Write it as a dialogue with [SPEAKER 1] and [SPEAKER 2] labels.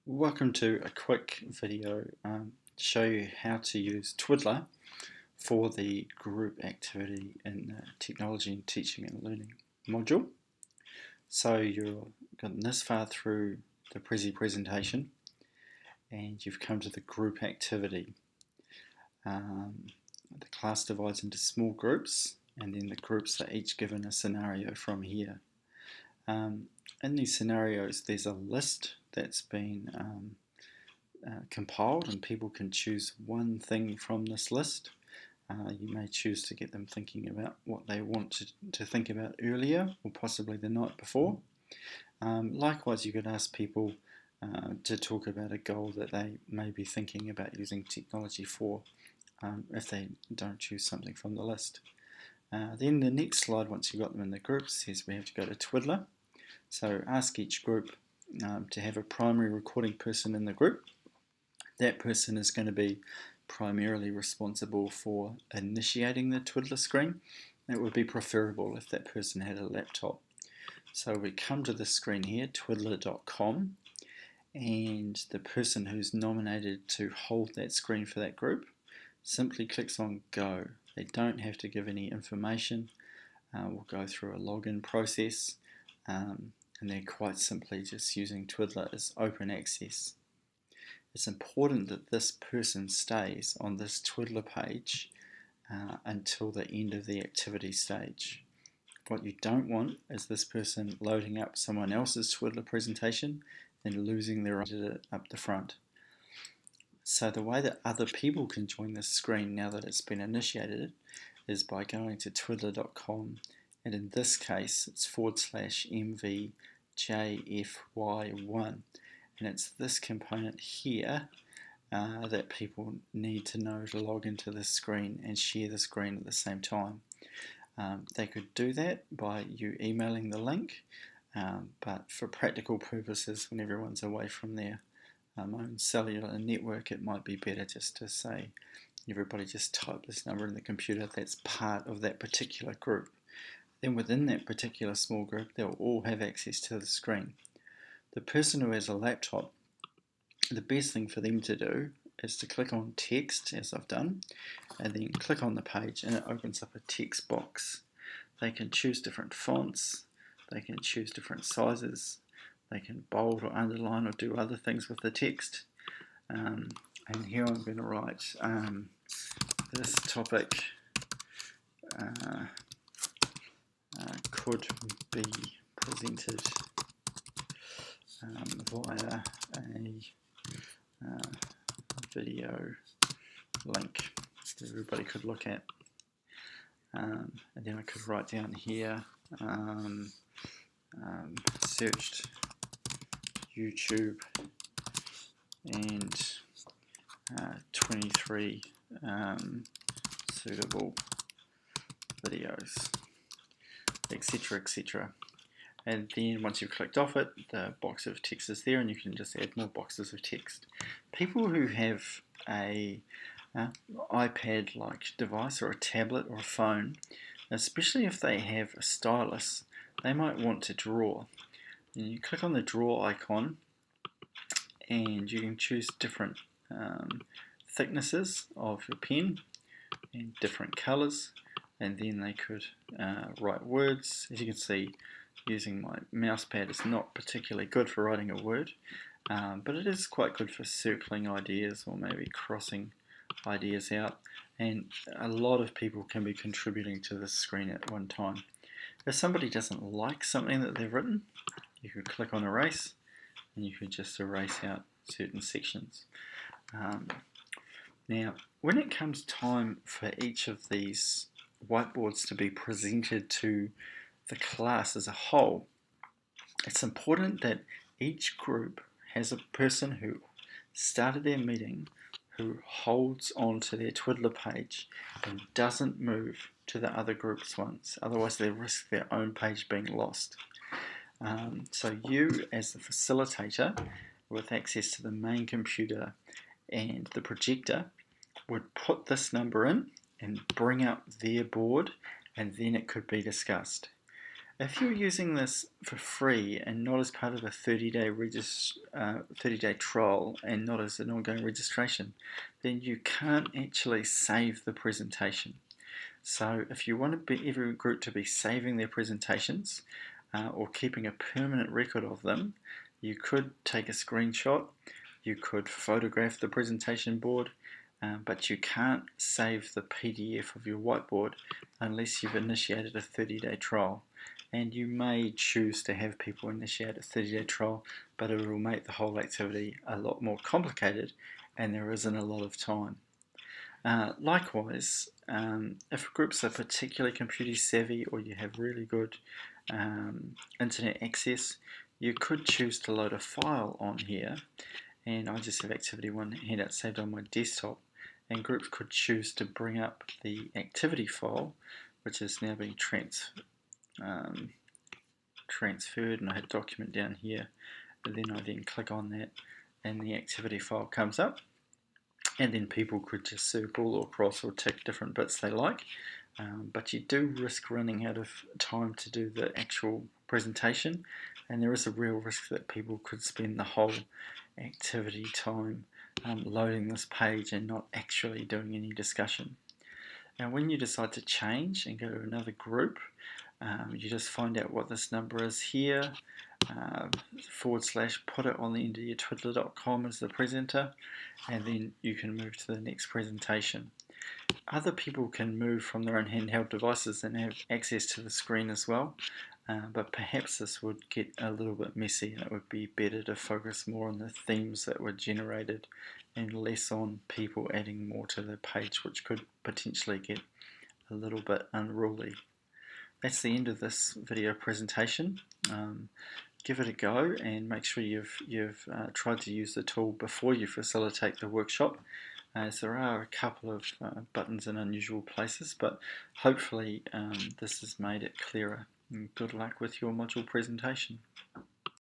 [SPEAKER 1] Welcome to a quick video to show you how to use twiddla for the group activity in the Technology and Teaching and Learning module. So you've gotten this far through the presentation and you've come to the group activity. The class divides into small groups and then the groups are each given a scenario from here. In these scenarios there's a list that's been compiled and people can choose one thing from this list. You may choose to get them thinking about what they want to think about earlier or possibly the night before. Likewise, you could ask people to talk about a goal that they may be thinking about using technology for if they don't choose something from the list. Then the next slide, once you've got them in the groups, says we have to go to twiddla. So ask each group to have a primary recording person in the group. That person is going to be primarily responsible for initiating the twiddla screen. It would be preferable if that person had a laptop. So we come to the screen here, twiddla.com, and the person who's nominated to hold that screen for that group simply clicks on Go. They don't have to give any information. We'll go through a login process, and they're quite simply just using twiddla as open access. It's important that this person stays on this twiddla page until the end of the activity stage. What you don't want is this person loading up someone else's twiddla presentation and losing their own up the front. So the way that other people can join this screen now that it's been initiated is by going to twiddla.com, and in this case it's /MVJFY1, and it's this component here that people need to know to log into the screen and share the screen at the same time. They could do that by you emailing the link, but for practical purposes, when everyone's away from their own cellular network, it might be better just to say everybody just type this number in the computer that's part of that particular group. Then within that particular small group, they'll all have access to the screen. The person who has a laptop, the best thing for them to do is to click on text, as I've done, and then click on the page and it opens up a text box. They can choose different fonts, they can choose different sizes, they can bold or underline or do other things with the text. And here I'm going to write this topic could be presented via a video link that everybody could look at. And then I could write down here, searched YouTube and 23 suitable videos, etc, etc. And then once you've clicked off it, the box of text is there and you can just add more boxes of text. People who have a iPad-like device or a tablet or a phone, especially if they have a stylus, they might want to draw. And you click on the draw icon and you can choose different thicknesses of your pen and different colours, and then they could write words. As you can see, using my mouse pad is not particularly good for writing a word, but it is quite good for circling ideas or maybe crossing ideas out, and a lot of people can be contributing to this screen at one time. If somebody doesn't like something that they've written, you could click on erase and you could just erase out certain sections. Now, when it comes time for each of these whiteboards to be presented to the class as a whole, it's important that each group has a person who started their meeting who holds on to their twiddla page and doesn't move to the other group's ones, otherwise they risk their own page being lost. So you, as the facilitator with access to the main computer and the projector, would put this number in and bring up their board, and then it could be discussed. If you're using this for free and not as part of a 30-day trial and not as an ongoing registration, then you can't actually save the presentation. So if you want every group to be saving their presentations or keeping a permanent record of them, you could take a screenshot, you could photograph the presentation board, but you can't save the PDF of your whiteboard unless you've initiated a 30-day trial. And you may choose to have people initiate a 30-day trial, but it will make the whole activity a lot more complicated and there isn't a lot of time. Likewise, if groups are particularly computer savvy or you have really good internet access, you could choose to load a file on here, and I just have activity 1 handout saved on my desktop, and groups could choose to bring up the activity file, which is now being transferred, and I hit document down here, and then I click on that and the activity file comes up, and then people could just circle or cross or tick different bits they like, but you do risk running out of time to do the actual presentation, and there is a real risk that people could spend the whole activity time loading this page and not actually doing any discussion. Now when you decide to change and go to another group, you just find out what this number is here, / put it on the end of your twiddla.com as the presenter, and then you can move to the next presentation. Other people can move from their own handheld devices and have access to the screen as well, but perhaps this would get a little bit messy and it would be better to focus more on the themes that were generated and less on people adding more to the page, which could potentially get a little bit unruly. That's the end of this video presentation. Give it a go and make sure you've tried to use the tool before you facilitate the workshop, as there are a couple of buttons in unusual places, but hopefully this has made it clearer. And good luck with your module presentation.